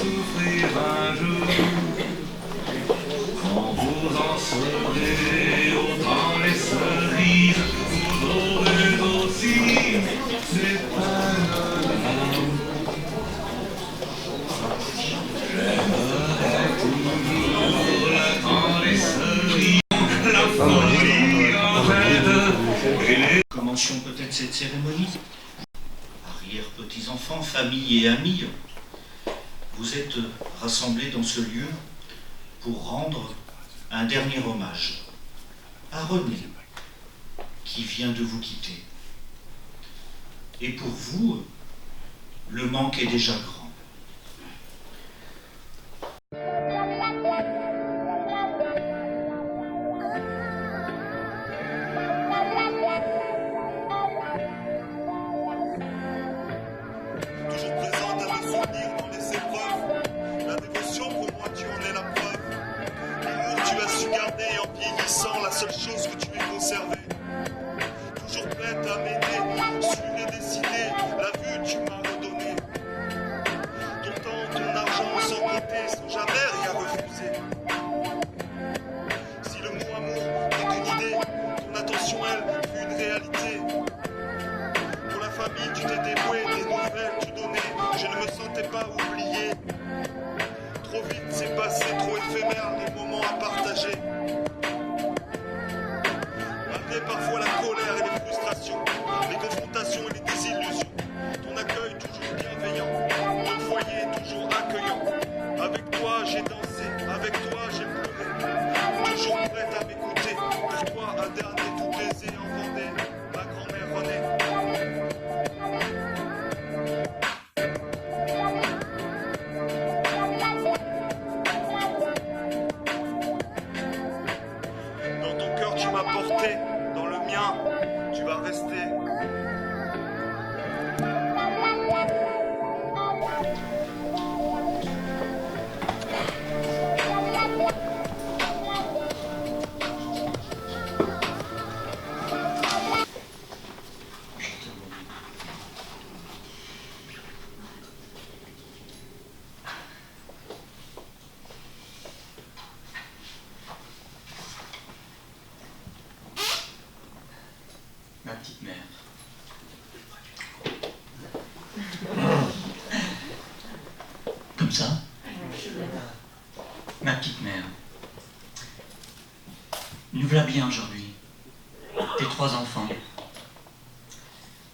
souffrir un jour. Quand vous en serez, autant les cerises, vous aurez aussi des panorames. J'aimerais toujours le temps des cerises, la folie en fête, et les... Commencions peut-être cette cérémonie. Arrière-petits-enfants, famille et amis, vous êtes rassemblés dans ce lieu pour rendre un dernier hommage à René, qui vient de vous quitter. Et pour vous, le manque est déjà grand. Toujours présente à mes souvenirs dans les épreuves. La dévotion, pour moi, tu en es la preuve. L'humour, tu as su garder en vieillissant la seule chose que tu aies conservée. Toujours prête à m'aider, suivre et décider. La vue, tu m'as redonné. Ton temps, ton argent, sans compter, sans jamais rien refuser. Si le mot amour n'est qu'une idée, ton attention, elle, fut une réalité. Pour la famille, tu t'es dévoué, des nouvelles, tu donnais. Je ne me sentais pas oublié. Trop vite, c'est passé, trop éphémère, les moments à partager. Malgré parfois la colère et les frustrations, les confrontations et les désillusions, ton accueil toujours bienveillant, ton foyer toujours accueillant. Avec toi, j'ai dansé, avec toi, j'ai pleuré. Toujours prête à m'écouter, pour toi, un dernier tout baiser en Vendée, ma grand-mère Renée. Dans ton cœur tu m'as porté, dans le mien tu vas rester. Ma petite mère. Comme ça. Ma petite mère. Nous voilà bien aujourd'hui. Tes 3 enfants.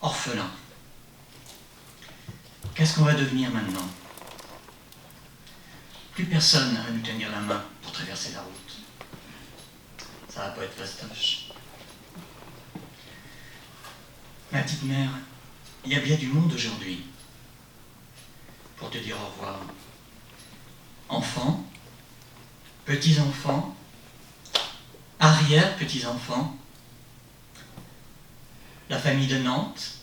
Orphelins. Qu'est-ce qu'on va devenir maintenant? Plus personne à nous tenir la main pour traverser la route. Ça va pas être fastoche. Ma petite mère, il y a bien du monde aujourd'hui pour te dire au revoir. Enfants, petits-enfants, arrière-petits-enfants, la famille de Nantes,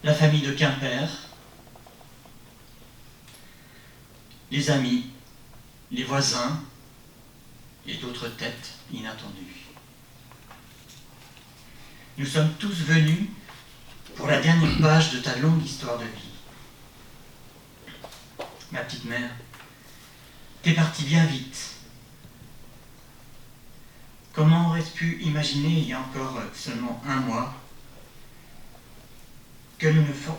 la famille de Quimper, les amis, les voisins et d'autres têtes inattendues. Nous sommes tous venus pour la dernière page de ta longue histoire de vie. Ma petite mère, t'es partie bien vite. Comment aurais-tu pu imaginer, il y a encore seulement 1 mois, que nous ne ferions...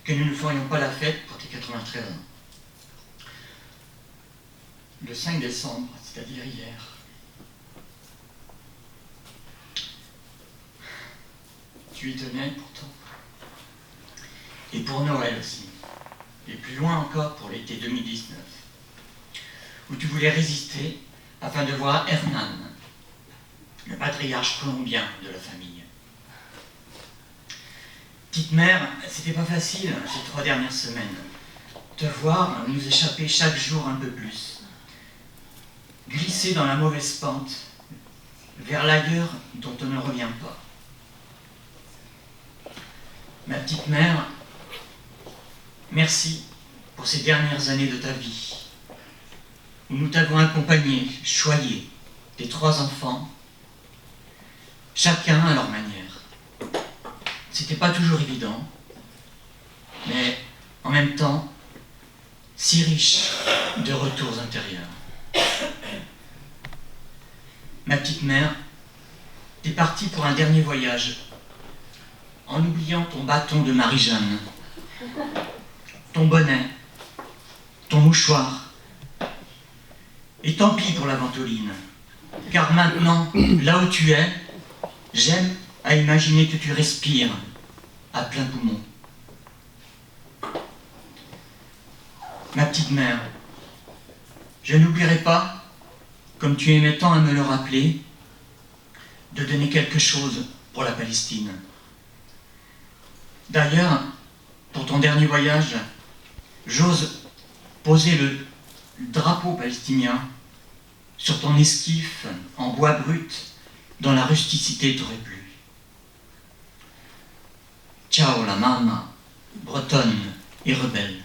que nous ne ferions pas la fête pour tes 93 ans. Le 5 décembre, c'est-à-dire hier. Tu y tenais pourtant. Et pour Noël aussi. Et plus loin encore pour l'été 2019. Où tu voulais résister afin de voir Hernan, le patriarche colombien de la famille. Petite mère, c'était pas facile ces 3 dernières semaines. Te voir nous échapper chaque jour un peu plus. Glisser dans la mauvaise pente, vers l'ailleurs dont on ne revient pas. Ma petite mère, merci pour ces dernières années de ta vie, où nous t'avons accompagné, choyé, tes 3 enfants, chacun à leur manière. C'était pas toujours évident, mais en même temps, si riche de retours intérieurs. Ma petite mère, t'es partie pour un dernier voyage, en oubliant ton bâton de Marie-Jeanne, ton bonnet, ton mouchoir. Et tant pis pour la ventoline, car maintenant, là où tu es, j'aime à imaginer que tu respires à plein poumon. Ma petite mère, je n'oublierai pas, comme tu aimais tant à me le rappeler, de donner quelque chose pour la Palestine. D'ailleurs, pour ton dernier voyage, j'ose poser le drapeau palestinien sur ton esquif en bois brut dont la rusticité t'aurait plu. Ciao la mamma, bretonne et rebelle.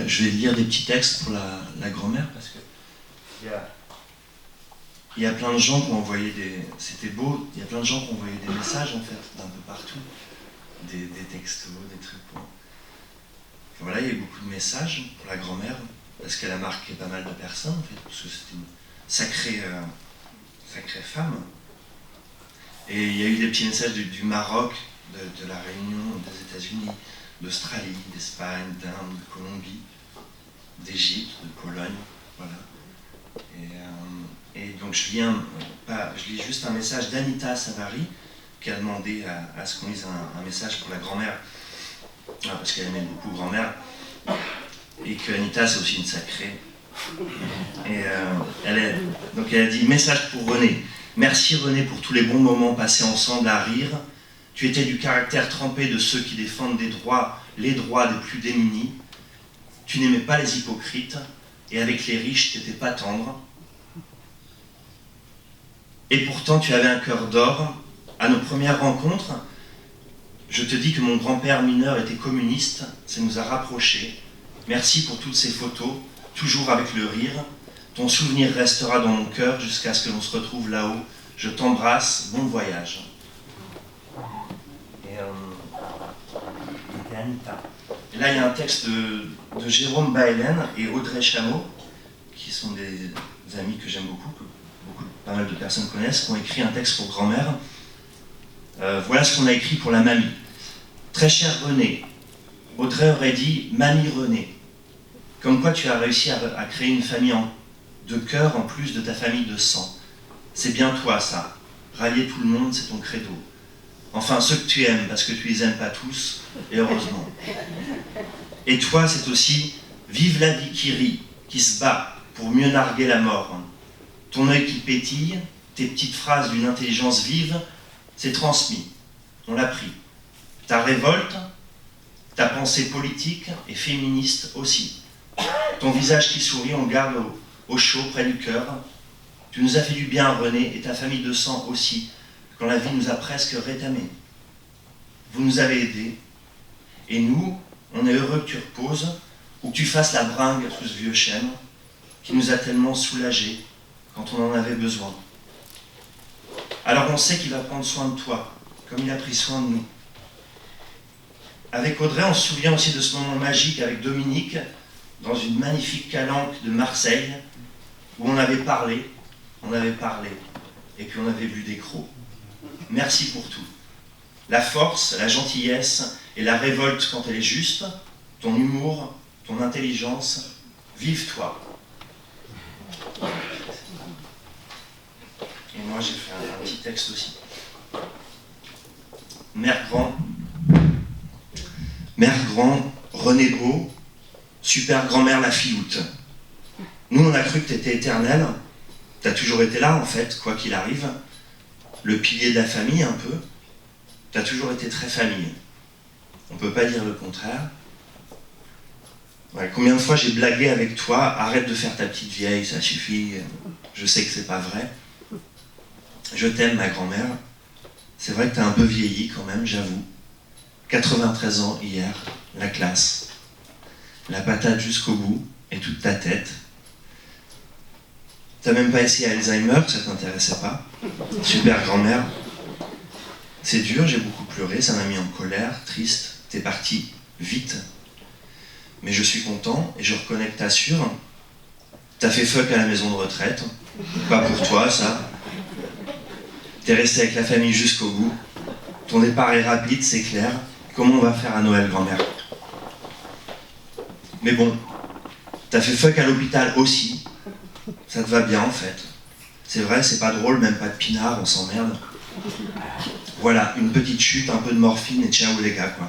Je vais lire des petits textes pour la grand-mère parce que il y a plein de gens qui ont envoyé des... C'était beau, il y a plein de gens qui ont envoyé des messages en fait, d'un peu partout, des textos, des trucs. Bon. Voilà, il y a eu beaucoup de messages pour la grand-mère parce qu'elle a marqué pas mal de personnes en fait, parce que c'était une sacrée femme. Et il y a eu des petits messages du Maroc, de la Réunion, des États-Unis, d'Australie, d'Espagne, d'Inde, de Colombie, d'Égypte, de Pologne, voilà. Et donc je lis juste un message d'Anita Savary qui a demandé à ce qu'on lise un message pour la grand-mère, parce qu'elle aimait beaucoup grand-mère, et que Anita c'est aussi une sacrée. Et donc elle a dit « Message pour René. Merci René pour tous les bons moments passés ensemble à rire. Tu étais du caractère trempé de ceux qui défendent les droits des plus démunis. Tu n'aimais pas les hypocrites, et avec les riches, tu n'étais pas tendre. Et pourtant, tu avais un cœur d'or. À nos premières rencontres, je te dis que mon grand-père mineur était communiste, ça nous a rapprochés. Merci pour toutes ces photos, toujours avec le rire. Ton souvenir restera dans mon cœur jusqu'à ce que l'on se retrouve là-haut. Je t'embrasse, bon voyage. » Et là, il y a un texte de Jérôme Baëlen et Audrey Chameau, qui sont des amis que j'aime beaucoup, que pas mal de personnes connaissent, qui ont écrit un texte pour grand-mère. Voilà ce qu'on a écrit pour la mamie. Très cher René, Audrey aurait dit « Mamie René ». Comme quoi tu as réussi à créer une famille de cœur en plus de ta famille de sang. C'est bien toi, ça. Rallier tout le monde, c'est ton credo. Enfin, ceux que tu aimes, parce que tu les aimes pas tous, et heureusement. Et toi, c'est aussi vive la vie qui rit, qui se bat pour mieux narguer la mort. Ton œil qui pétille, tes petites phrases d'une intelligence vive, c'est transmis. On l'a pris. Ta révolte, ta pensée politique et féministe aussi. Ton visage qui sourit, on le garde au chaud, près du cœur. Tu nous as fait du bien, René, et ta famille de sang aussi, quand la vie nous a presque rétamés. Vous nous avez aidés, et nous, on est heureux que tu reposes, ou que tu fasses la bringue sous ce vieux chêne, qui nous a tellement soulagés quand on en avait besoin. Alors on sait qu'il va prendre soin de toi, comme il a pris soin de nous. Avec Audrey, on se souvient aussi de ce moment magique avec Dominique, dans une magnifique calanque de Marseille, où on avait parlé, et puis on avait vu des crocs. Merci pour tout. la force, la gentillesse et la révolte quand elle est juste, ton humour, ton intelligence, vive toi. Et moi j'ai fait un petit texte aussi. Mère grand, René Beau, super grand-mère la filoute. Nous on a cru que t'étais éternelle, t'as toujours été là en fait, quoi qu'il arrive, le pilier de la famille un peu, t'as toujours été très famille. On peut pas dire le contraire. Ouais, combien de fois j'ai blagué avec toi, arrête de faire ta petite vieille, ça suffit, je sais que c'est pas vrai. Je t'aime ma grand-mère, c'est vrai que t'as un peu vieilli quand même, j'avoue. 93 ans hier, la classe, la patate jusqu'au bout et toute ta tête. T'as même pas essayé Alzheimer, ça t'intéressait pas. Super grand-mère. C'est dur, j'ai beaucoup pleuré, ça m'a mis en colère, triste, t'es parti, vite. Mais je suis content et je reconnais que t'assures. T'as fait fuck à la maison de retraite, pas pour toi ça. T'es resté avec la famille jusqu'au bout. Ton départ est rapide, c'est clair. Comment on va faire à Noël, grand-mère? Mais bon, t'as fait fuck à l'hôpital aussi. Ça te va bien en fait. C'est vrai, c'est pas drôle, même pas de pinard, on s'emmerde. Voilà, une petite chute, un peu de morphine et ciao les gars quoi.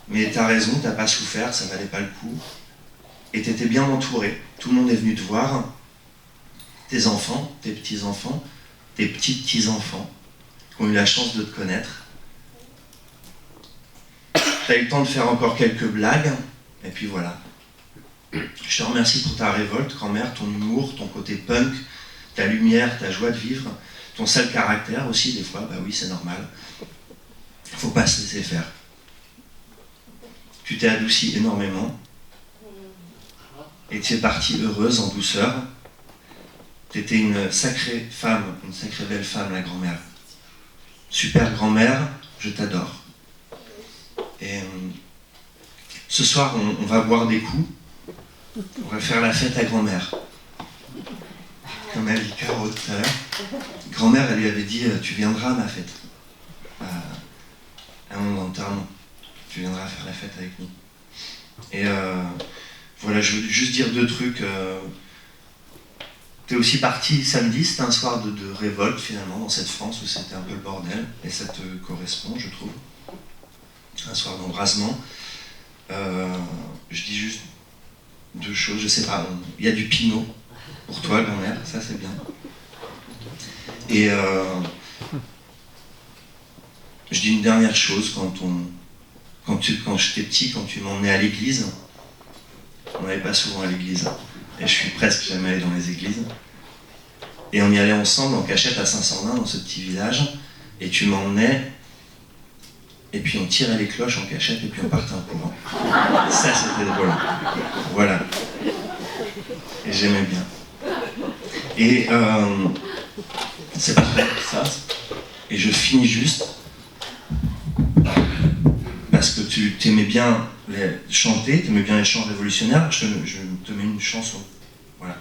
Mais t'as raison, t'as pas souffert, ça valait pas le coup. Et t'étais bien entouré, tout le monde est venu te voir. Tes enfants, tes petits-enfants, tes petits-petits-enfants qui ont eu la chance de te connaître. T'as eu le temps de faire encore quelques blagues, et puis voilà. Je te remercie pour ta révolte, grand-mère, ton humour, ton côté punk, ta lumière, ta joie de vivre, ton sale caractère aussi, des fois, bah oui, c'est normal. Faut pas se laisser faire. Tu t'es adoucie énormément, et tu es partie heureuse, en douceur. T'étais une sacrée femme, une sacrée belle femme, la grand-mère. Super grand-mère, je t'adore. Et ce soir, on va boire des coups. On va faire la fête à grand-mère. Comme a dit Caro tout à l'heure. Grand-mère, elle lui avait dit tu viendras à ma fête. À mon enterrement. Tu viendras faire la fête avec nous. Et voilà, je veux juste dire deux trucs. T'es aussi parti samedi, c'était un soir de révolte finalement dans cette France où c'était un peu le bordel. Et ça te correspond, je trouve. Un soir d'embrasement. Je dis juste deux choses, je sais pas, il y a du pinot pour toi, grand-mère, ça c'est bien. Et je dis une dernière chose, quand j'étais petit, quand tu m'emmenais à l'église, on n'allait pas souvent à l'église, et je suis presque jamais allé dans les églises, et on y allait ensemble en cachette à Saint-Sandin, dans ce petit village, et tu m'emmenais, et puis on tirait les cloches en cachette, et puis on partait en courant. Ça c'était drôle. Voilà. Et j'aimais bien. Et c'est pas vrai ça. Et je finis juste parce que tu t'aimais bien chanter, t'aimais bien les chants révolutionnaires. Je te mets une chanson. Voilà.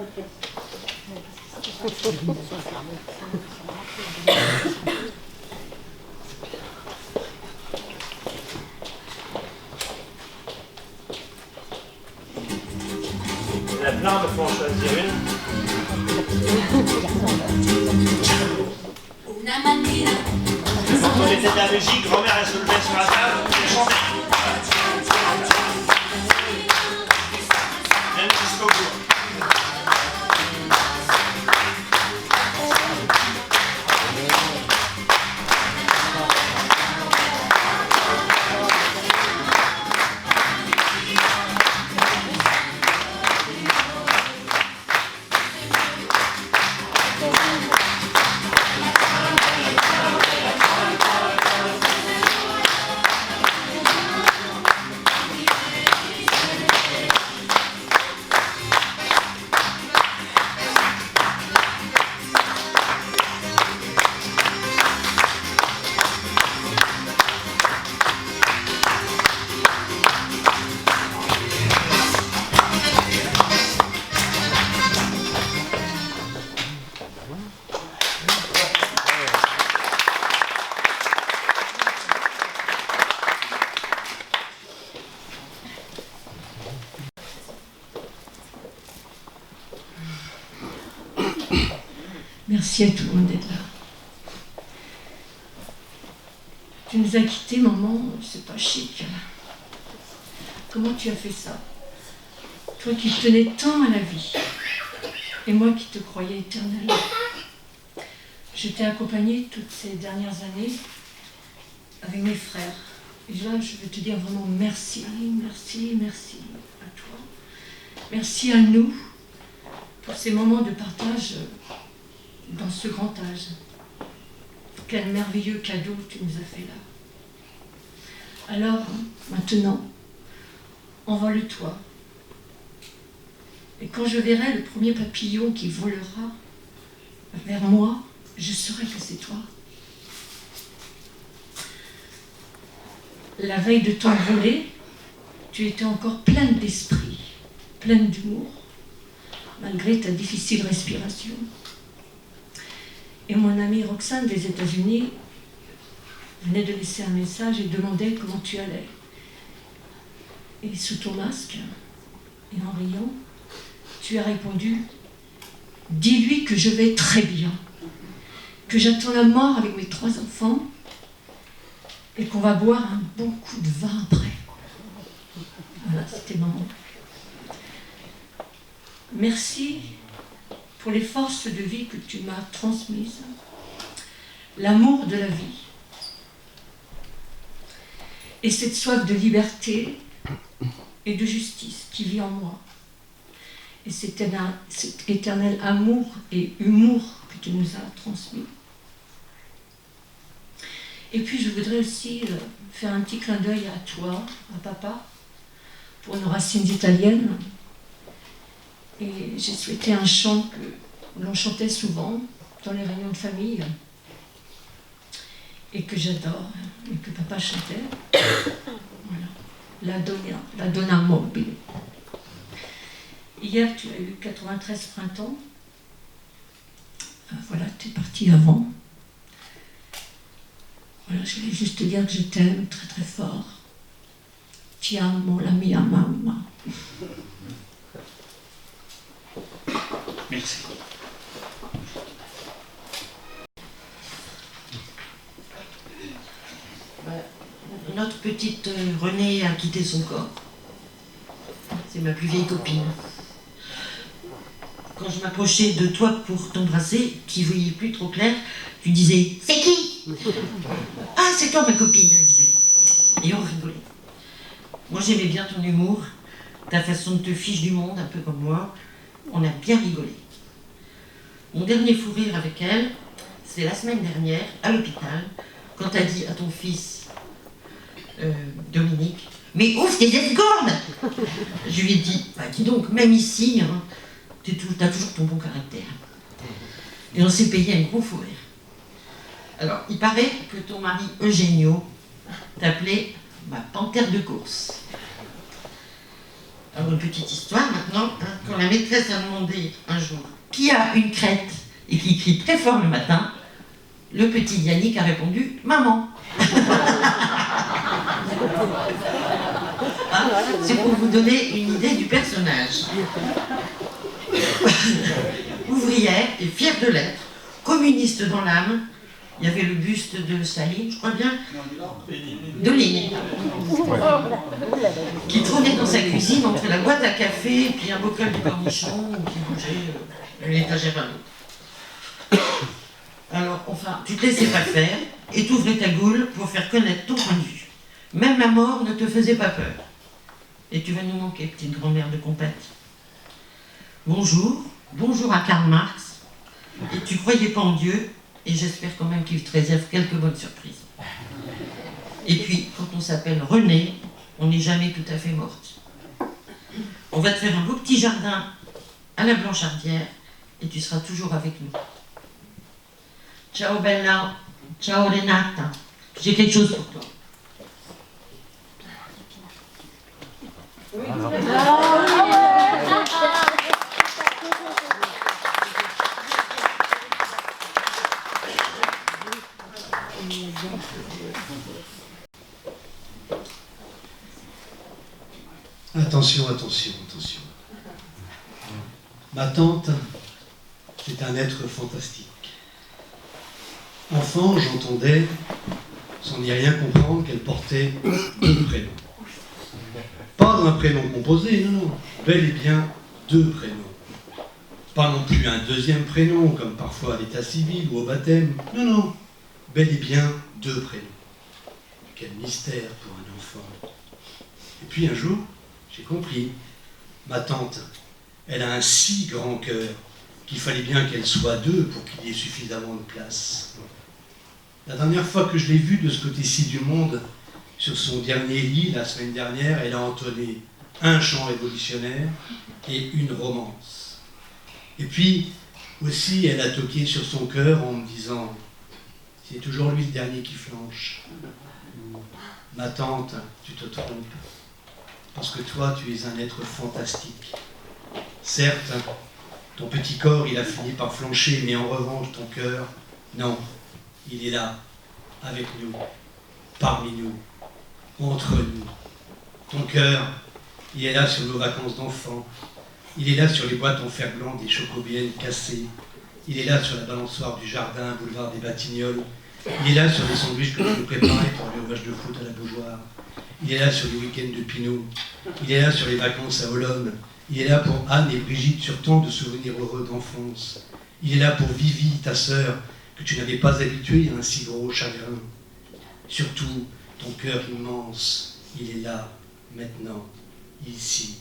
Il y en a plein, mais faut en choisir une. Quand on était de la musique, grand-mère elle se levait sur la table et elle chantait. Même jusqu'au bout. Merci à tout le monde d'être là. Tu nous as quittés, maman, c'est pas chic. Comment tu as fait ça? Toi qui tenais tant à la vie, et moi qui te croyais éternelle. Je t'ai accompagnée toutes ces dernières années avec mes frères. Et là, je veux te dire vraiment merci, merci, merci à toi. Merci à nous pour ces moments de partage dans ce grand âge. Quel merveilleux cadeau tu nous as fait là. Alors, maintenant, envole-toi. Et quand je verrai le premier papillon qui volera vers moi, je saurai que c'est toi. La veille de t'envoler, tu étais encore pleine d'esprit, pleine d'humour, malgré ta difficile respiration. Et mon amie Roxane des États-Unis venait de laisser un message et demandait comment tu allais. Et sous ton masque, et en riant, tu as répondu « Dis-lui que je vais très bien, que j'attends la mort avec mes 3 enfants et qu'on va boire un bon coup de vin après. » Voilà, c'était maman. Merci pour les forces de vie que tu m'as transmises, l'amour de la vie et cette soif de liberté et de justice qui vit en moi. Et cet éternel amour et humour que tu nous as transmis. Et puis je voudrais aussi faire un petit clin d'œil à toi, à papa, pour nos racines italiennes. Et j'ai souhaité un chant que l'on chantait souvent dans les réunions de famille et que j'adore et que papa chantait. Voilà. La Donna Mobile. Hier, tu as eu 93 printemps. Voilà, tu es parti avant. Voilà, je voulais juste te dire que je t'aime très très fort. Ti amo la mia mamma. Merci. Notre petite Renée a quitté son corps. C'est ma plus vieille copine. Quand je m'approchais de toi pour t'embrasser, tu ne voyais plus trop clair, tu disais « C'est qui ?» Ah, c'est toi ma copine, elle disait. Et on rigolait. Moi j'aimais bien ton humour, ta façon de te fiche du monde, un peu comme moi. On a bien rigolé. Mon dernier fou rire avec elle, c'est la semaine dernière, à l'hôpital, quand t'as dit à ton fils, Dominique, « Mais ouvre tes escornes !» Je lui ai dit, bah, dis donc, même ici, hein, t'as toujours ton bon caractère. Et on s'est payé un gros fou rire. Alors, il paraît que ton mari Eugenio t'appelait ma panthère de course. Alors, une petite histoire maintenant, hein, quand la maîtresse a demandé un jour qui a une crête et qui crie très fort le matin, le petit Yannick a répondu « Maman !» Hein, c'est pour vous donner une idée du personnage. Ouvrière et fière de l'être, communiste dans l'âme, il y avait le buste de Staline, je crois bien, de Lénine, qui trônait dans sa cuisine entre la boîte à café et puis un bocal de cornichons qui bougeait d'une étagère à l'autre. Alors, enfin, tu te laissais pas faire et t'ouvrais ta goule pour faire connaître ton point de vue. Même la mort ne te faisait pas peur. Et tu vas nous manquer, petite grand-mère de compète. Bonjour, bonjour à Karl Marx. Et tu croyais pas en Dieu, et j'espère quand même qu'il te réserve quelques bonnes surprises. Et puis, quand on s'appelle Renée, on n'est jamais tout à fait morte. On va te faire un beau petit jardin à la Blancharddière, et tu seras toujours avec nous. Ciao Bella, ciao Renata, j'ai quelque chose pour toi. Attention, attention, attention. Ma tante, c'est un être fantastique. Enfant, j'entendais, sans n'y rien comprendre, qu'elle portait 2 prénoms. Pas un prénom composé, non, non, bel et bien 2 prénoms. Pas non plus un 2e prénom, comme parfois à l'état civil ou au baptême. Non, non, bel et bien 2 prénoms. Quel mystère pour un enfant. Et puis un jour, j'ai compris. Ma tante, elle a un si grand cœur qu'il fallait bien qu'elle soit 2 pour qu'il y ait suffisamment de place. La dernière fois que je l'ai vue de ce côté-ci du monde, sur son dernier lit, la semaine dernière, elle a entonné un chant révolutionnaire et une romance. Et puis, aussi, elle a toqué sur son cœur en me disant « C'est toujours lui le dernier qui flanche. Ma tante, tu te trompes, parce que toi, tu es un être fantastique. Certes, ton petit corps, il a fini par flancher, mais en revanche, ton cœur, non, il est là, avec nous, parmi nous, entre nous. Ton cœur, il est là sur nos vacances d'enfants, il est là sur les boîtes en fer blanc des chocobiennes cassées, il est là sur la balançoire du jardin, boulevard des Batignolles, il est là sur les sandwichs que je nous préparais pour le match de foot à la Beaujoire, il est là sur les week-ends de Pinot, il est là sur les vacances à Olonne, il est là pour Anne et Brigitte sur tant de souvenirs heureux d'enfance, il est là pour Vivi, ta sœur, que tu n'avais pas habituée à un si gros chagrin. Surtout, ton cœur immense, il est là, maintenant, ici,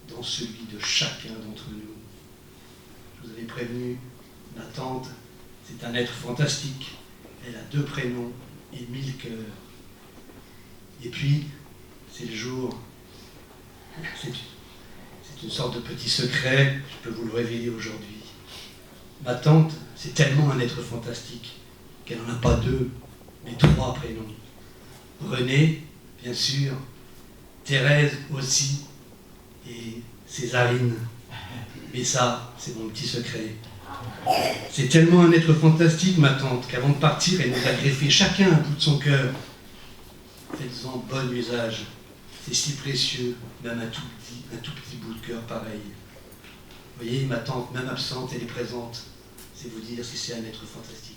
dans celui de chacun d'entre nous. Je vous avais prévenu, ma tante, c'est un être fantastique. Elle a 2 prénoms et 1000 cœurs. Et puis, c'est le jour. C'est une sorte de petit secret, je peux vous le révéler aujourd'hui. Ma tante, c'est tellement un être fantastique qu'elle n'en a pas 2, mais 3 prénoms. René, bien sûr, Thérèse aussi, et Césarine. Mais ça, c'est mon petit secret. C'est tellement un être fantastique, ma tante, qu'avant de partir, elle nous a greffé chacun un bout de son cœur. Faites-en bon usage. C'est si précieux, même un tout petit bout de cœur pareil. Vous voyez, ma tante, même absente, elle est présente. C'est vous dire si c'est un être fantastique.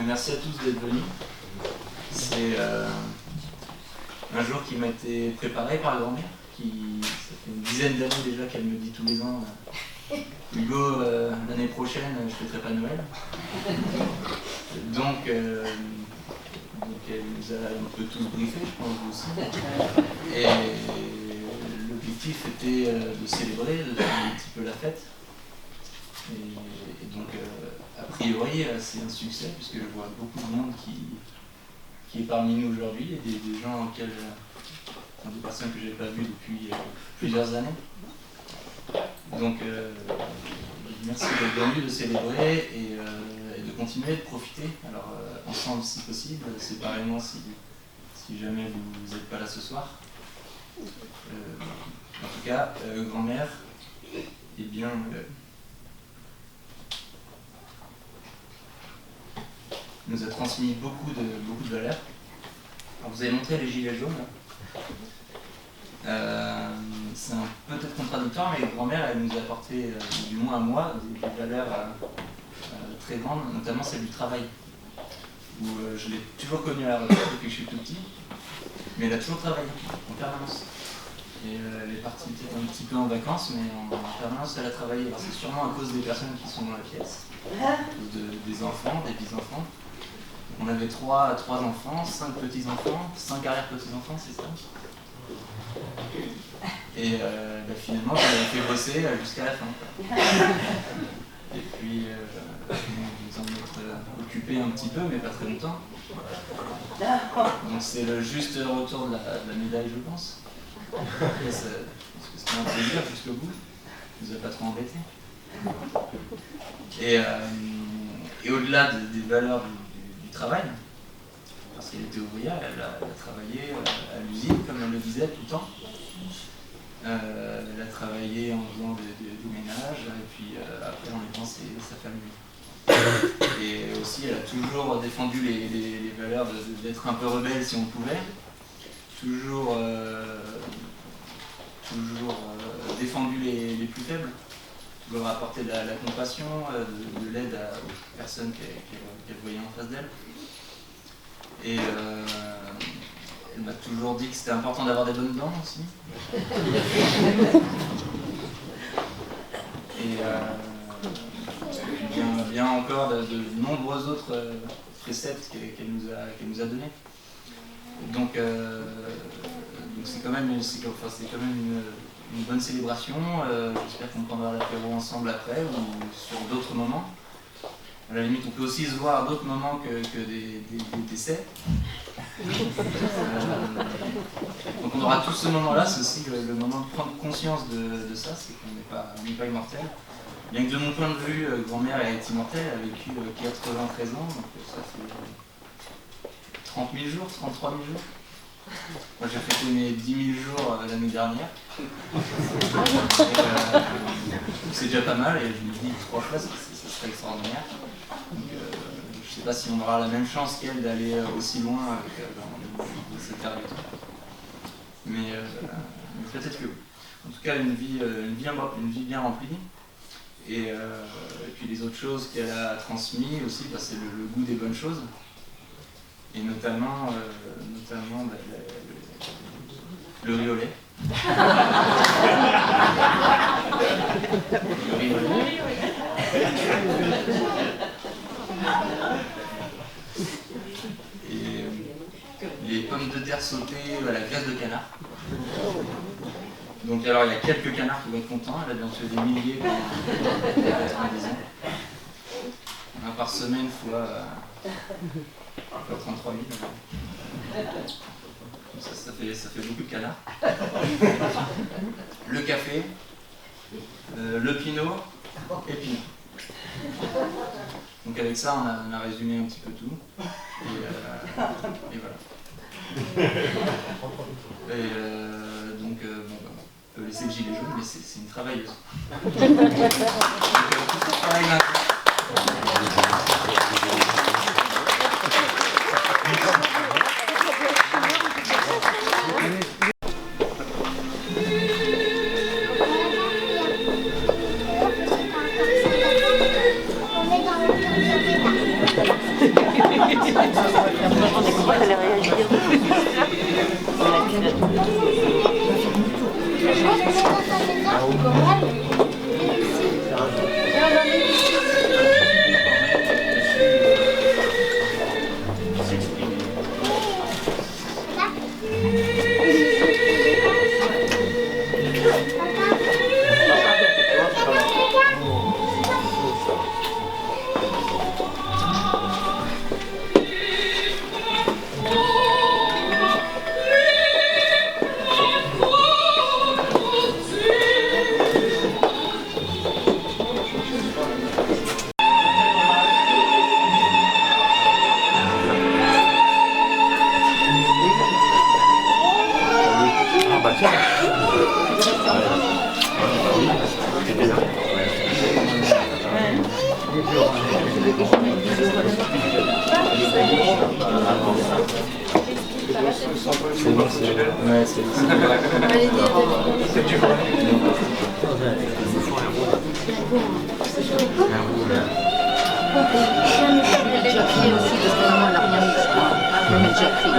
Merci à tous d'être venus. C'est un jour qui m'a été préparé par la grand-mère, ça fait une dizaine d'années déjà qu'elle me dit tous les ans Hugo, l'année prochaine, je ne fêterai pas Noël. Donc elle nous a un peu tous briefés, je pense, vous aussi. Et l'objectif était de célébrer, de faire un petit peu la fête. Et donc, a priori, c'est un succès, puisque je vois beaucoup de monde qui est parmi nous aujourd'hui, et des gens des personnes que je n'ai pas vues depuis plusieurs années. Donc, merci d'être venus, de célébrer et de continuer de profiter. Alors, ensemble si possible, séparément si si jamais vous n'êtes pas là ce soir. En tout cas, grand-mère, eh bien, nous a transmis beaucoup de valeurs. Alors, vous avez montré les gilets jaunes. C'est peut-être contradictoire, mais grand-mère, elle nous a apporté, du moins à moi, des valeurs très grandes, notamment celle du travail. Où je l'ai toujours connue à la retraite depuis que je suis tout petit, mais elle a toujours travaillé en permanence. Et elle est partie peut-être un petit peu en vacances, mais en permanence elle a travaillé. Alors c'est sûrement à cause des personnes qui sont dans la pièce, à cause des enfants, des petits-enfants. On avait trois enfants, 5 petits-enfants, 5 arrière-petits-enfants, c'est ça. Et finalement, je l'avais fait bosser jusqu'à la fin. Et puis, nous en être occupés un petit peu, mais pas très longtemps. Donc c'est le juste retour de la médaille, je pense. Parce que c'était un plaisir jusqu'au bout. Il nous a pas trop embêtés. Et au-delà des valeurs du travail, parce qu'elle était ouvrière, elle a travaillé à l'usine, comme elle le disait tout le temps. Elle a travaillé en faisant du ménage, et puis après en aidant sa famille. Et aussi, elle a toujours défendu les valeurs d'être un peu rebelle si on pouvait. Toujours défendu les plus faibles. Toujours apporté de la compassion, de l'aide aux personnes qu'elle voyait en face d'elle. Et elle m'a toujours dit que c'était important d'avoir des bonnes dents aussi. Et bien encore de nombreux autres préceptes qu'elle nous a donnés. Donc c'est quand même une bonne célébration. J'espère qu'on prendra l'apéro ensemble après ou sur d'autres moments. À la limite, on peut aussi se voir à d'autres moments que des décès. Donc on aura tous ce moment-là, c'est aussi le moment de prendre conscience de ça, c'est qu'on n'est pas immortel. Bien que de mon point de vue, grand-mère est immortelle, elle a vécu 93 ans, donc ça fait 30 000 jours, 33 000 jours. Moi j'ai fêté mes 10 000 jours l'année dernière. C'est déjà pas mal et je me dis 3 fois, ça serait extraordinaire. Donc, je ne sais pas si on aura la même chance qu'elle d'aller aussi loin dans cette ère du temps. Mais peut-être que oui. En tout cas, une vie bien remplie. Et puis les autres choses qu'elle a transmises aussi, c'est le goût des bonnes choses. Et notamment le riz au lait. Le riz au lait. Et les pommes de terre sautées à la graisse de canard. Donc alors il y a quelques canards qui vont être contents, elle a bien tué des milliers pendant 10 ans. Un par semaine fois 33 000. Ça fait beaucoup de canards. Le café, le pinot et pinot. Donc avec ça, on a résumé un petit peu tout. Et voilà. Et donc, on peut laisser le gilet jaune, mais c'est une travailleuse. J'ai écrit aussi parce que maman n'a rien mis. Mais j'ai écrit.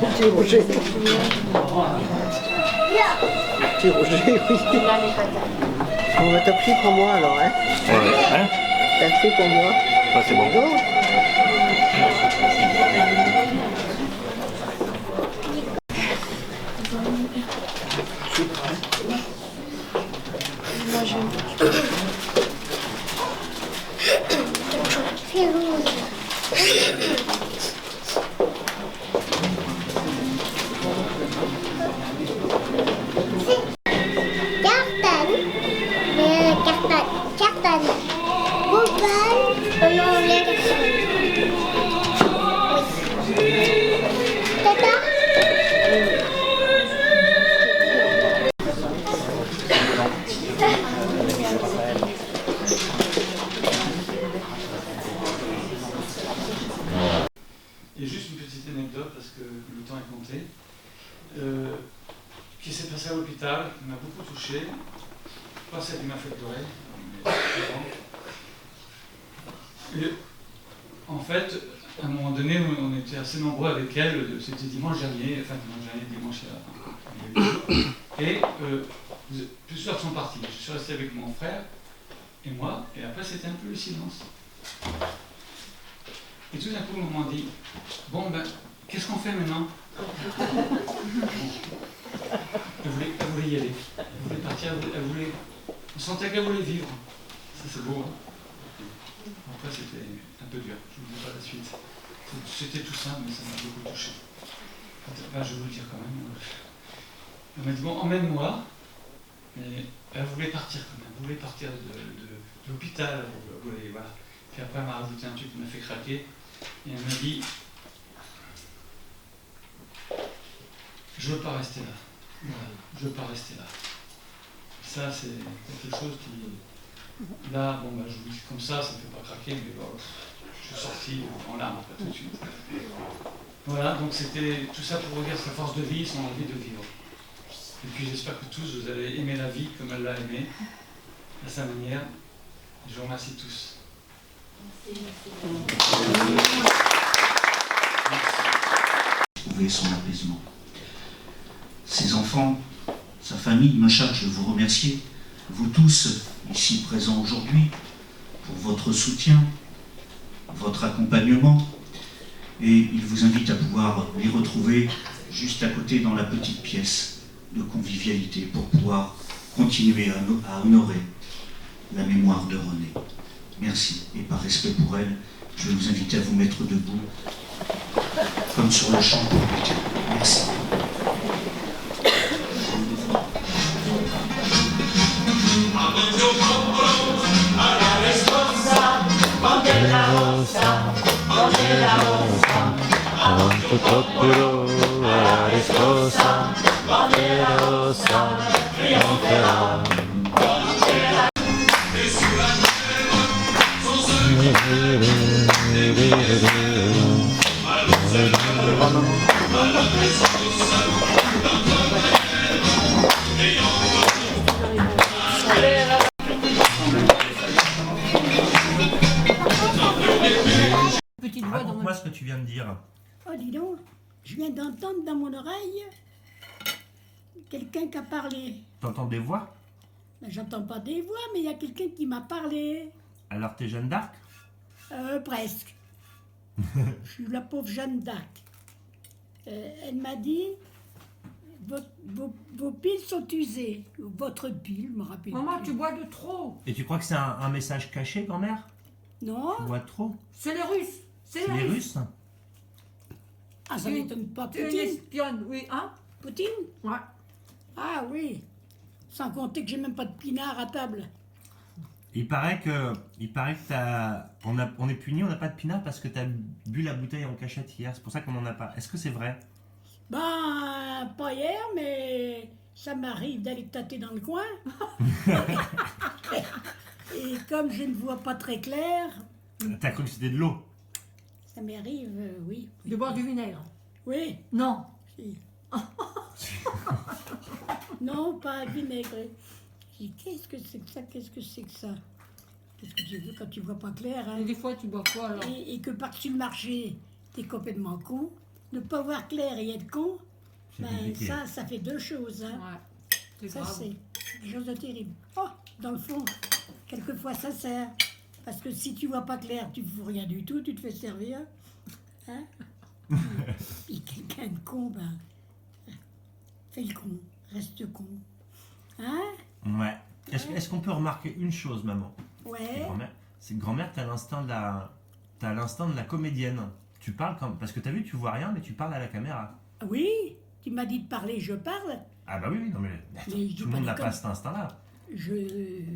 Petit Roger. Petit Roger, oui. On va t'as pris pour moi alors, hein? Hein? T'as pris pour moi? Ah, c'est bon. Et juste une petite anecdote, parce que le temps est compté, qui s'est passé à l'hôpital, qui m'a beaucoup touché, pas celle qui m'a fait pleurer, mais et, en fait, à un moment donné, on était assez nombreux avec elle, c'était dimanche dernier, et plusieurs sont partis. Je suis resté avec mon frère et moi, et après c'était un peu le silence. Et tout d'un coup, on m'a dit, bon ben, qu'est-ce qu'on fait maintenant? Elle voulait y aller, elle voulait partir, on sentait qu'elle voulait vivre. Ça c'est beau, hein? Après c'était un peu dur, je ne vous dis pas la suite. C'était tout simple, mais ça m'a beaucoup touché. Enfin, je vais vous le dire quand même. Elle m'a dit, bon, emmène-moi. Mais elle voulait partir quand même, elle voulait partir de l'hôpital. Voilà. Puis après, elle m'a rajouté un truc qui m'a fait craquer. Et elle m'a dit, je ne veux pas rester là. Voilà, je ne veux pas rester là. Ça, c'est quelque chose qui... Là, bon, bah, je vous dis comme ça ne fait pas craquer, mais bon, je suis sorti en larmes après tout de suite. Voilà, donc c'était tout ça pour vous dire sa force de vie, son envie de vivre. Et puis j'espère que tous vous avez aimé la vie comme elle l'a aimée, à sa manière. Je vous remercie tous. Trouver son apaisement. Ses enfants, sa famille me charge de vous remercier, vous tous ici présents aujourd'hui, pour votre soutien, votre accompagnement, et il vous invite à pouvoir les retrouver juste à côté dans la petite pièce de convivialité pour pouvoir continuer à honorer la mémoire de Renée. Merci, et par respect pour elle, je vais vous inviter à vous mettre debout, comme sur le champ pour lui dire merci. Raconte-moi ce que tu viens de dire. Oh, dis donc, je viens d'entendre dans mon oreille quelqu'un qui a parlé. T'entends des voix? Ben, j'entends pas des voix, mais il y a quelqu'un qui m'a parlé. Alors t'es Jeanne d'Arc? Presque. Je suis la pauvre Jeanne d'Arc. Elle m'a dit, vos piles sont usées. Votre pile, je me rappelle. Maman, tu bois de trop. Et tu crois que c'est un message caché, grand-mère? Non. Tu bois trop? C'est les Russes. C'est les Russes? Ah, ça m'étonne pas. Une Poutine? espionne, oui, hein? Poutine? Ouais. Ah oui. Sans compter que j'ai même pas de pinard à table. Il paraît que on est puni, on n'a pas de pinard parce que tu as bu la bouteille en cachette hier. C'est pour ça qu'on n'en a pas. Est-ce que c'est vrai? Ben, pas hier, mais ça m'arrive d'aller tâter dans le coin. Et comme je ne vois pas très clair, T'as cru que c'était de l'eau? ça m'arrive, oui. De boire du vinaigre. Oui. Non. Si. Non, pas vinaigre. Je dis, qu'est-ce que c'est que ça? Qu'est-ce que c'est que ça? Qu'est-ce que tu veux quand tu vois pas clair, hein? Et des fois, tu bois quoi alors? Et que par-dessus le marché, t'es complètement con. Ne pas voir clair et être con, ben compliqué. ça fait deux choses, hein. Ouais. C'est Ça, grave. c'est quelque chose de terrible. Oh, dans le fond, quelquefois ça sert. Parce que si tu vois pas clair, tu ne fous rien du tout, tu te fais servir. Hein? Et quelqu'un de con, ben, fais le con, reste con. Hein? Ouais. Est-ce qu'on peut remarquer une chose, maman? Ouais. C'est que grand-mère, t'as l'instinct de la comédienne. Tu parles parce que t'as vu, tu vois rien, mais tu parles à la caméra. Oui, tu m'as dit de parler, je parle. Ah bah oui, non mais je tout le monde n'a pas cet instinct-là. Je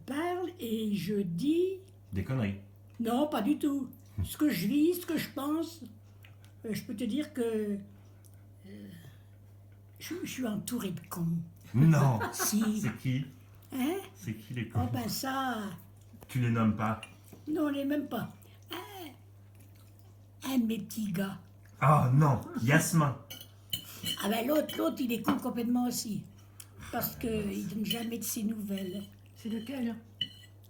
parle et je dis... Des conneries. Non, pas du tout. Ce que je vis, ce que je pense, je peux te dire que je suis entouré de cons. Non. Si. C'est qui? Hein? C'est qui les cons? Oh ben ça... Tu les nommes pas? Non, on les même pas. Un de mes petits gars. Oh non, Yasmin. Ah ben l'autre, il est con complètement aussi. Parce qu'il donne jamais de ses nouvelles. C'est lequel?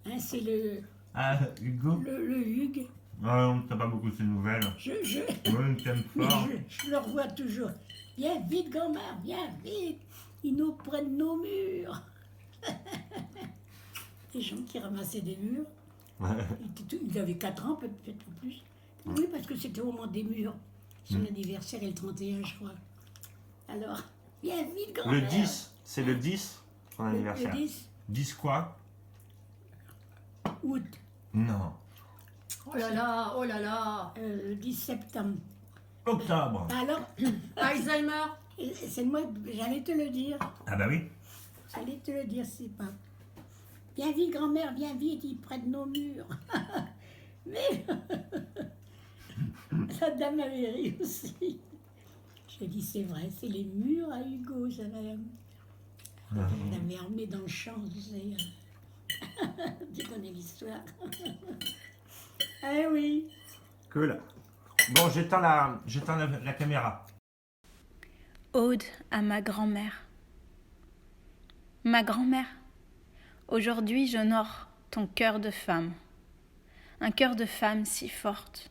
Hein, c'est le... Ah, Hugo? Le Hugues. Ah non, t'as pas beaucoup de ces nouvelles. Ouais, t'aimes fort. Je le revois toujours. Viens vite, grand-mère, viens vite. Ils nous prennent nos murs. Des gens qui ramassaient des murs. Ouais. Il avait 4 ans, peut-être plus. Oui, parce que c'était au moment des murs. Son anniversaire est le 31, je crois. Alors, viens vite, grand-mère. Le 10, c'est le 10, son anniversaire. Le 10 10 quoi? août. Non. Oh là là, oh là là. Le 10 septembre. Octobre. Alors, Alzheimer. C'est moi, j'allais te le dire. Ah bah oui. J'allais te le dire, c'est pas. Viens vite, grand-mère, viens vite, ils prennent nos murs. Mais la dame avait ri aussi. J'ai dit, c'est vrai, c'est les murs à Hugo, ça l'avait emmené dans le champ, tu sais. Tu connais l'histoire. Eh oui. Cool. Bon, j'éteins la caméra. Ode à ma grand-mère. Ma grand-mère, aujourd'hui j'honore ton cœur de femme. Un cœur de femme si forte.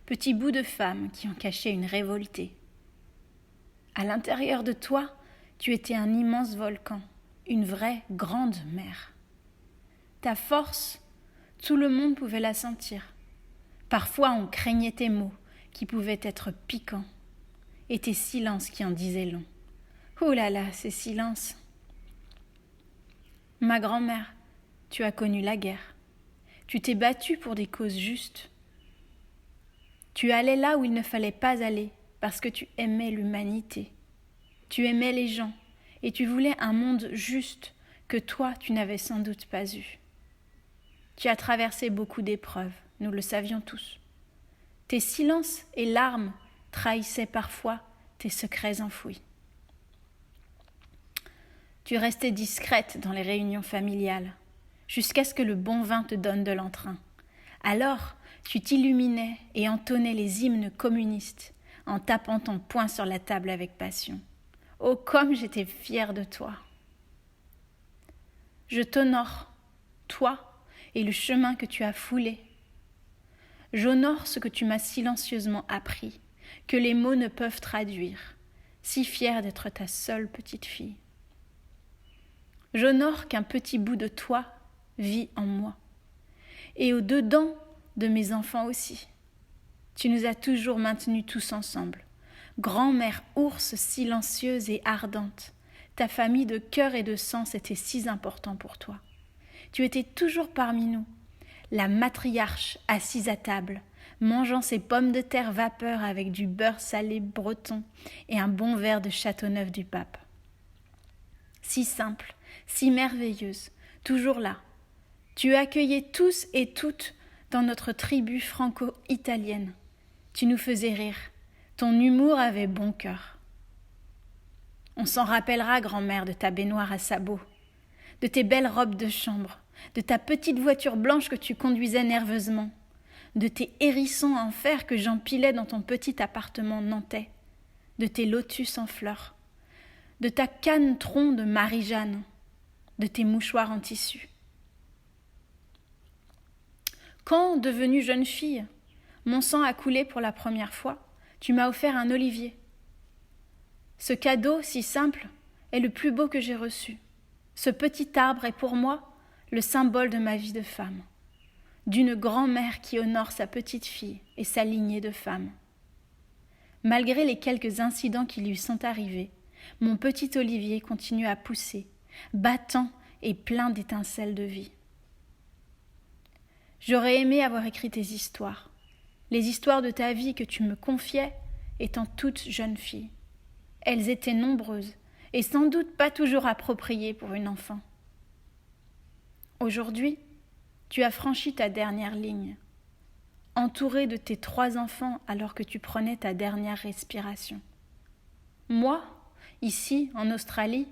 Petit bout de femme qui en cachait une révoltée. À l'intérieur de toi, tu étais un immense volcan, une vraie grande mer. Ta force, tout le monde pouvait la sentir. Parfois on craignait tes mots qui pouvaient être piquants, et tes silences qui en disaient long. Oh là là, ces silences! Ma grand-mère, tu as connu la guerre. Tu t'es battue pour des causes justes. Tu allais là où il ne fallait pas aller parce que tu aimais l'humanité. Tu aimais les gens et tu voulais un monde juste que toi, tu n'avais sans doute pas eu. Tu as traversé beaucoup d'épreuves, nous le savions tous. Tes silences et larmes trahissaient parfois tes secrets enfouis. Tu restais discrète dans les réunions familiales, jusqu'à ce que le bon vin te donne de l'entrain. Alors, tu t'illuminais et entonnais les hymnes communistes, en tapant ton poing sur la table avec passion. Oh, comme j'étais fière de toi! Je t'honore, toi, et le chemin que tu as foulé. J'honore ce que tu m'as silencieusement appris, que les mots ne peuvent traduire, si fière d'être ta seule petite fille. J'honore qu'un petit bout de toi vit en moi, et au-dedans de mes enfants aussi. Tu nous as toujours maintenus tous ensemble, grand-mère ours silencieuse et ardente. Ta famille de cœur et de sang, c'était si important pour toi. Tu étais toujours parmi nous, la matriarche assise à table, mangeant ses pommes de terre vapeur avec du beurre salé breton et un bon verre de Châteauneuf du Pape. Si simple, si merveilleuse, toujours là. Tu accueillais tous et toutes dans notre tribu franco-italienne. Tu nous faisais rire. Ton humour avait bon cœur. On s'en rappellera, grand-mère, de ta baignoire à sabots, de tes belles robes de chambre, de ta petite voiture blanche que tu conduisais nerveusement, de tes hérissons en fer que j'empilais dans ton petit appartement nantais, de tes lotus en fleurs, de ta canne-tronc de Marie-Jeanne, de tes mouchoirs en tissu. Quand, devenue jeune fille, mon sang a coulé pour la première fois, tu m'as offert un olivier. Ce cadeau si simple est le plus beau que j'ai reçu. Ce petit arbre est pour moi le symbole de ma vie de femme, d'une grand-mère qui honore sa petite fille et sa lignée de femmes. Malgré les quelques incidents qui lui sont arrivés, mon petit olivier continue à pousser, battant et plein d'étincelles de vie. J'aurais aimé avoir écrit tes histoires, les histoires de ta vie que tu me confiais étant toute jeune fille. Elles étaient nombreuses et sans doute pas toujours appropriées pour une enfant. Aujourd'hui, tu as franchi ta dernière ligne, entourée de tes 3 enfants alors que tu prenais ta dernière respiration. Moi, ici, en Australie,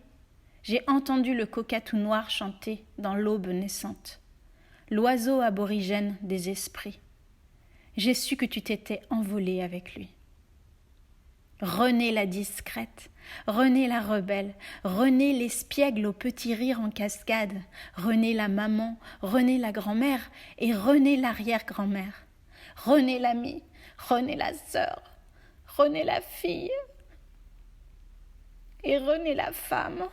j'ai entendu le cocatou noir chanter dans l'aube naissante, l'oiseau aborigène des esprits. J'ai su que tu t'étais envolée avec lui. Renée la discrète, Renée la rebelle, Renée l'espiègle au petit rire en cascade, Renée la maman, Renée la grand-mère et Renée l'arrière-grand-mère, Renée l'amie, Renée la sœur, Renée la fille et Renée la femme.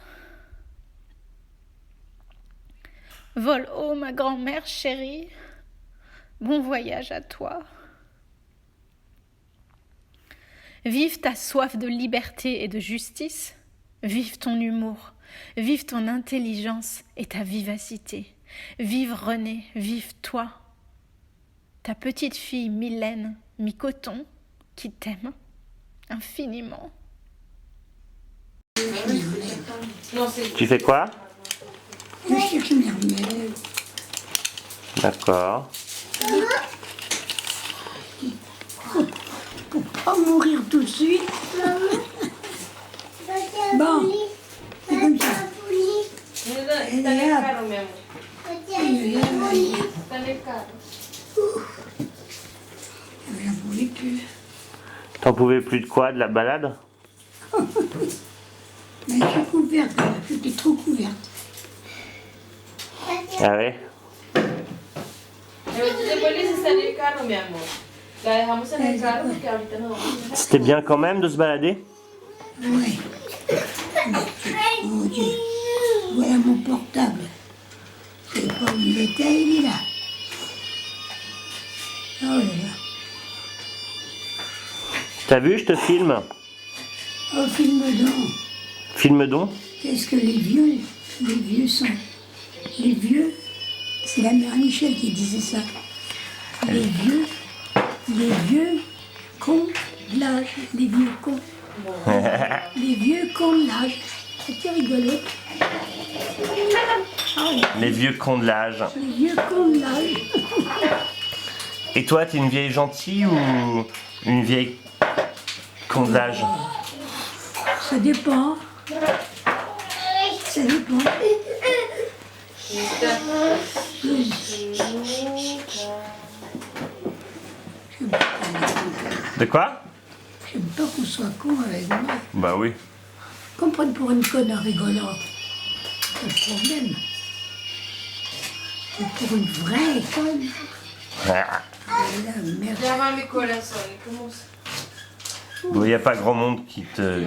Vole haut, ma grand-mère chérie, bon voyage à toi. Vive ta soif de liberté et de justice, vive ton humour, vive ton intelligence et ta vivacité. Vive Renée, vive toi, ta petite fille Mylène, mi-coton, qui t'aime infiniment. Tu fais quoi? Je cherche mes remèdes. D'accord. Pour pas mourir tout de suite. Bon, c'est comme ça. Elle est là. J'en pouvais plus. T'en pouvais plus de quoi? De la balade? Mais je suis couverte, j'étais trop couverte. Ah ouais? C'était bien quand même de se balader? Oui. Mon Dieu. Voilà mon portable. C'est pas où il était, il est là. Oh là là. T'as vu, je te filme? Oh, filme donc. Filme donc? Qu'est-ce que les vieux sont? Les vieux, c'est la mère Michel qui disait ça. Les vieux cons de l'âge, les vieux cons. Les vieux cons de l'âge. C'était rigolo. Les vieux cons de l'âge. Les vieux cons de l'âge. Et toi, t'es une vieille gentille ou une vieille con de l'âge? Ça dépend. Ça dépend. De quoi? J'aime pas qu'on soit con avec moi. Bah oui. Qu'on prenne pour une conne en rigolant. Pas de problème. Mais pour une vraie conne. La merde. Il n'y a pas grand monde qui te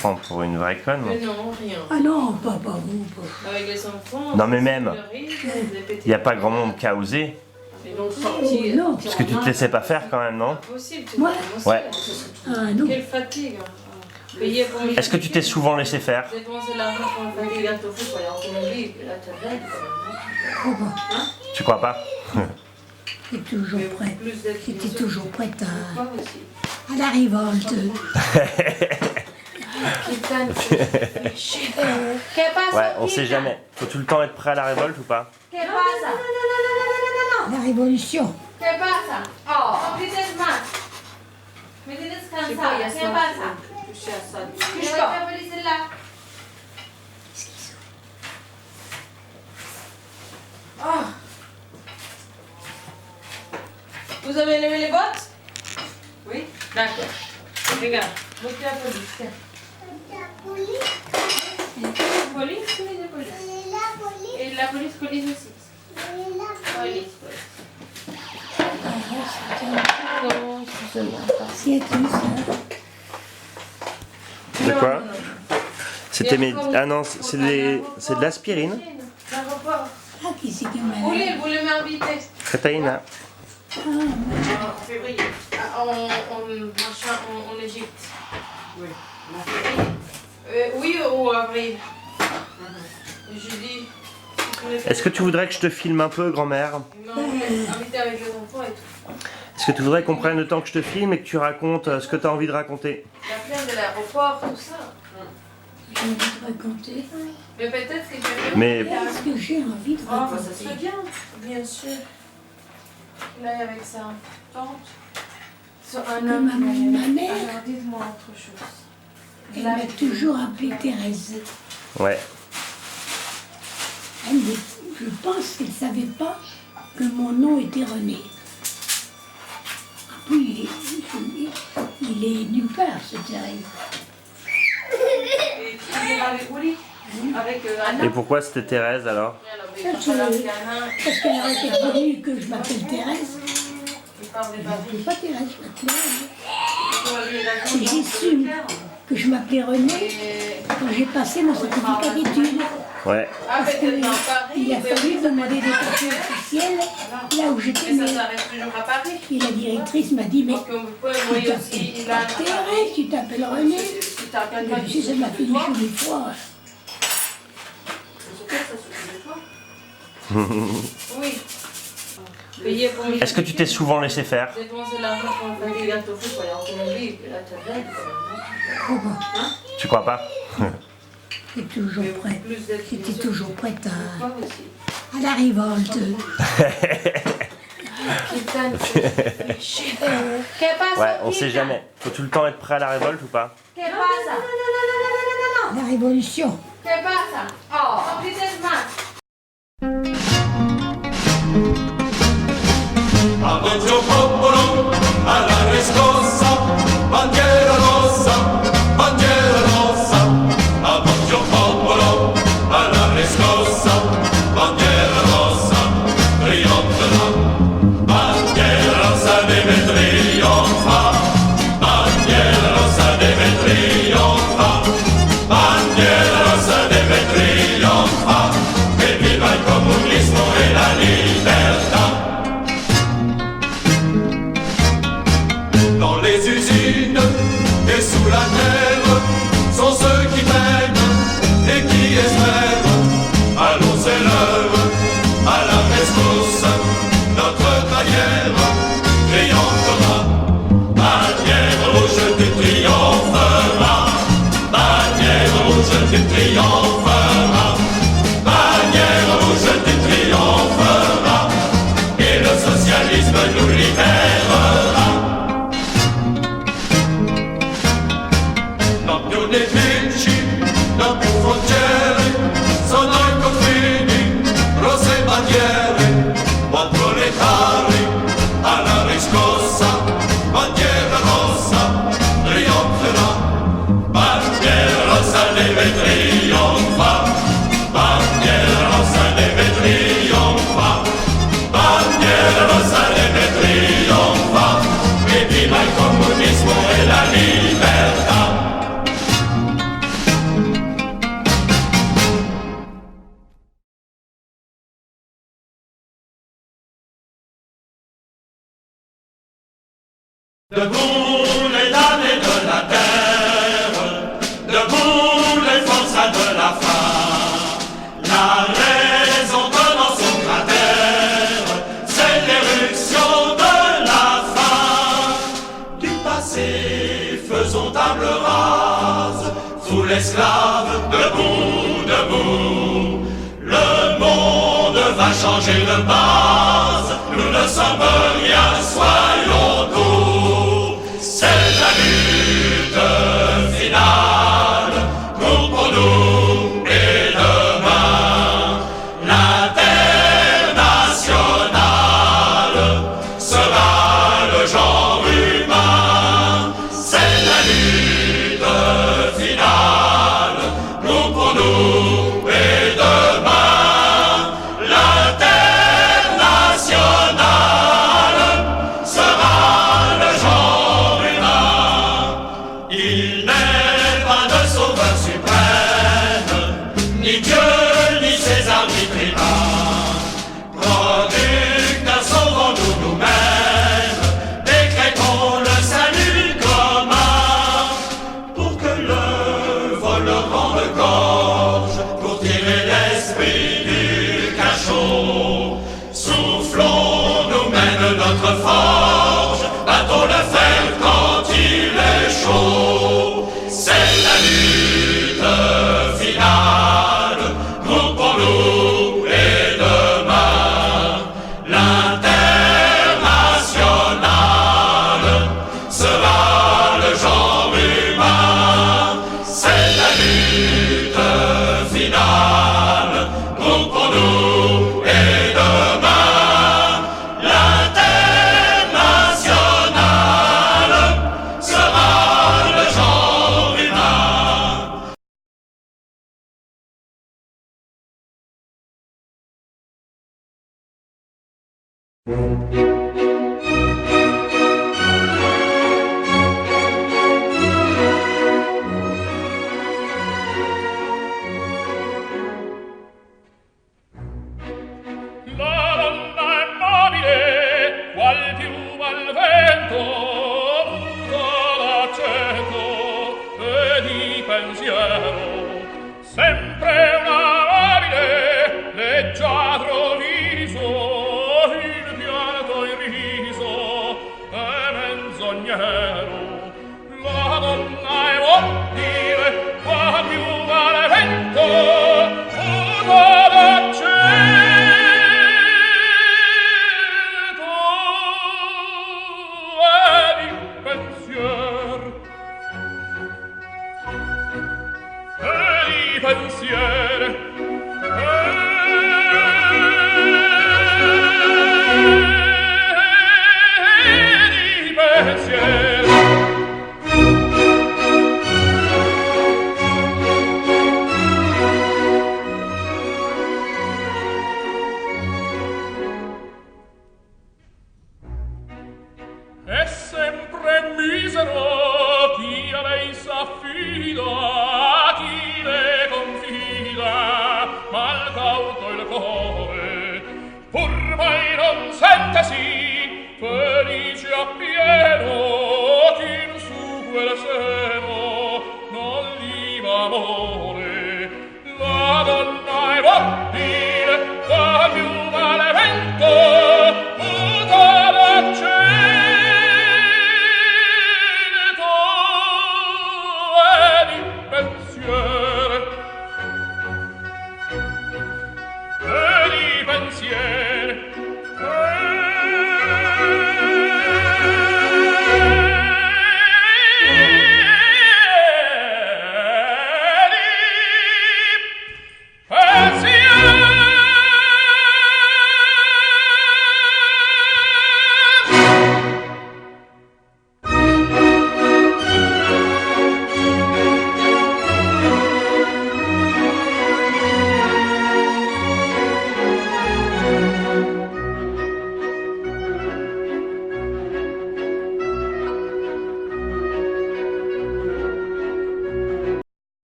prend pour une vraie conne. Mais non, rien. Ah non, pas vous. Pas. Avec les enfants. Non mais même, il n'y a pas grand monde qui a osé. Et donc sortir. Non. Parce que tu te laissais pas faire quand même, non? Impossible. Ouais. Ouais. Ah non. Quelle fatigue. Payer pour mes Est-ce que tu t'es souvent laissé faire? dépenser l'argent pour me faire des gâteaux faits pour aller en Colombie. Là, t'as raide quand même. Hein? Tu crois pas? J'étais toujours prête. J'étais toujours prête à la révolte. ¿Qué pasa? Ouais, on sait jamais. Faut tout le temps être prêt à la révolte ou pas? ¿Qué pasa? La révolution. ¿Qué pasa? Oh, no grites más. Me tienes cansada. ¿Qué pasa? ¿Qué va là? Oh. Vous avez levé les bottes? Oui. D'accord. Regarde, votre la police. Tiens. Police, police. Et la police aussi. Police. De quoi? C'était mes... Ah non, c'est de l'aspirine. Ah, qui c'est qui m'a... Vous voulez m'inviter? Catalina. En février. En Égypte. Oui. Oui, ou avril. Jeudi. Est-ce que tu voudrais que je te filme un peu, grand-mère? Invité avec les enfants et tout. Est-ce que tu voudrais qu'on prenne le temps que je te filme et que tu racontes ce que tu as envie de raconter? La plaine de l'aéroport, tout ça. J'ai envie de raconter. Mais peut-être que tu veux... Mais... Est-ce que j'ai envie de raconter? Oh, ça serait bien. Bien sûr. Là, avec sa tante. Sur un Comme homme. ma mère. Alors, dites-moi autre chose. Elle m'a toujours appelée Thérèse. Ouais. Je pense qu'elle ne savait pas que mon nom était René. Puis il est nulle part, ce Thérèse. Et tu es avec Willy? Avec Anna? Et pourquoi c'était Thérèse alors? Parce qu'elle aurait été connue que je m'appelle Thérèse. Je ne m'appelais pas Thérèse, je m'appelais René. J'ai su que je m'appelais René quand j'ai passé mon certificat d'études. Ouais. Parce qu'il a fallu demander des papiers officiels là où j'étais née. Et la directrice m'a dit, mais tu t'appelles pas Thérèse, tu t'appelles René. Et tu sais, ça m'a fait des choses des fois. Oui. Payer pour Est-ce que tu t'es souvent laissé faire? dépenser l'argent pour faire des gâteaux faits pour aller en Colombie. Et là, tu as bien quand même. Hein? Tu crois pas? J'étais toujours prête. J'étais toujours prête à la révolte. Ouais, on sait jamais. Faut tout le temps être prêt à la révolte ou pas? ¿Qué pasa? La révolution. ¿Qué pasa? Oh, no grites más. Avanzo popolo alla riscossa, bandiera rossa, bandiera rossa. Avanzo popolo alla riscossa, bandiera rossa, trionferà. Bandiera rossa deve trionfare, bandiera rossa deve trionfare, bandiera rossa deve trionfare. E viva il comunismo e la libertà. Dans les usines et sous la terre sont ceux qui peinent et qui espèrent. Allons, c'est l'heure, à la rescousse, notre bannière triomphera. Bannière rouge, tu triompheras. Bannière rouge, tu triompheras. Bannière rouge, tu triompheras. Et le socialisme nous libérera. Non più nemici, non più frontiere, sono i confini, rosse bandiere, buon proletari, alla riscossa, bandiera rossa, trionferà, bandiera rossa deve trionfare, bandiera rossa deve trionfare, bandiera rossa deve trionfare, e viva il comunismo e la libertà. Debout les damnés de la terre, debout les forçats de la faim. La raison dans son cratère, c'est l'éruption de la faim. Du passé, faisons table rase, l'esclave, debout, debout. Le monde va changer de base, nous ne sommes rien, soyons doux. C'est la lutte finale, nous pour nous et demain. L'internationale sera le genre humain. C'est la lutte finale, nous pour nous et demain. L'internationale sera le genre humain. Il n'est pas de sauveur suprême, ni Dieu, ni César, ni tribun. Producteurs, sauvons-nous nous-mêmes, décrétons le salut commun. Pour que le vol rende gorge, pour tirer l'esprit du cachot. Soufflons, nous mène notre forge, battons le fer quand il est chaud. C'est la lutte finale, nous pour nous et demain. L'internationale sera le genre humain. C'est la lutte finale, nous pour nous et demain. L'internationale sera le genre humain. La donna è mobile, qual piuma al vento, muta d'accento e di pensiero. Sempre una mobile, leggiadro viso, il pianto in riso è menzognero. La donna è mobile, qual piuma al vento, muta d'accento pensier di pensier. È sempre misero chi a lei s'affida, chi le confida, mal cauto il cuore, pur mai non sentesi felice appieno, chi in su quel seno non gli va amore. La donna è mobile, qual piuma al vento, muta d'accento e di pensier. E di pensier.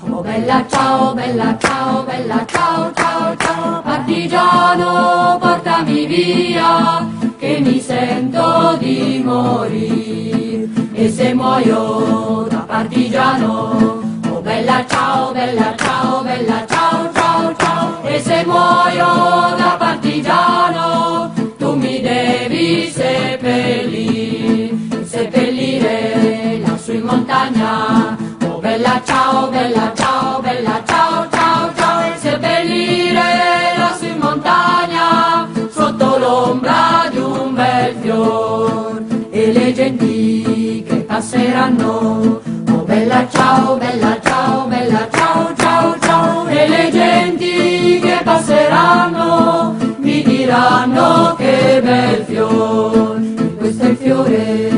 Oh bella ciao, ciao, ciao, ciao, partigiano, portami via, che mi sento di morire, e se muoio da partigiano, oh bella ciao, ciao, ciao, ciao, e se muoio da partigiano, tu mi devi seppellire lassù in fior e le genti che passeranno. Oh bella ciao, bella ciao, bella ciao, ciao, ciao. E le genti che passeranno mi diranno che bel fior, questo è il fiore